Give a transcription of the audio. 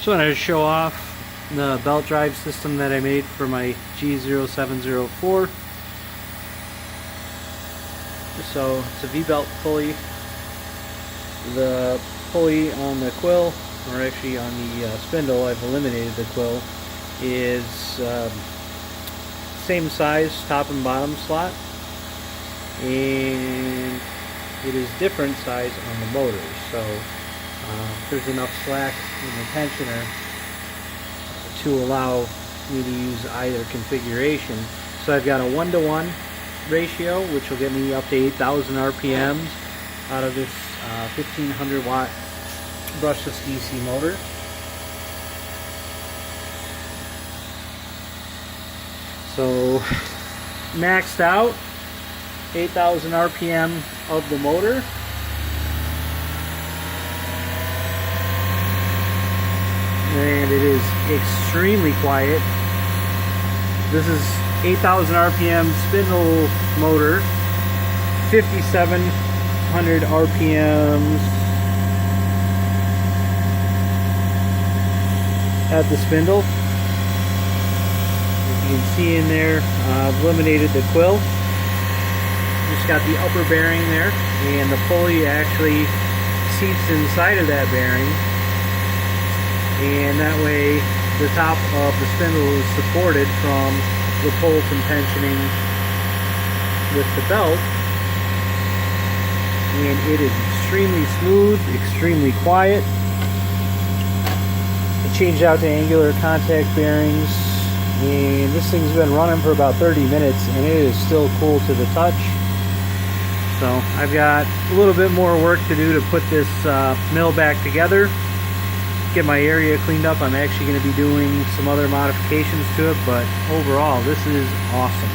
Just wanted to show off the belt drive system that I made for my G0704. So it's a V-belt pulley. The pulley on the quill, or actually on the spindle, I've eliminated the quill, is same size top and bottom slot, and it is different size on the motors. So there's enough slack in the tensioner to allow me to use either configuration. So I've got a 1-to-1 ratio, which will get me up to 8,000 RPMs out of this 1500 watt brushless DC motor. So maxed out 8,000 RPM of the motor. And it is extremely quiet. This is 8,000 RPM spindle motor, 5,700 RPMs at the spindle. As you can see in there, I've eliminated the quill. Just got the upper bearing there, and the pulley actually seats inside of that bearing. And that way the top of the spindle is supported from the pull from tensioning with the belt. And it is extremely smooth, extremely quiet. I changed out to angular contact bearings, and this thing's been running for about 30 minutes and it is still cool to the touch. So I've got a little bit more work to do to put this mill back together, get my area cleaned up. I'm actually going to be doing some other modifications to it, but overall this is awesome.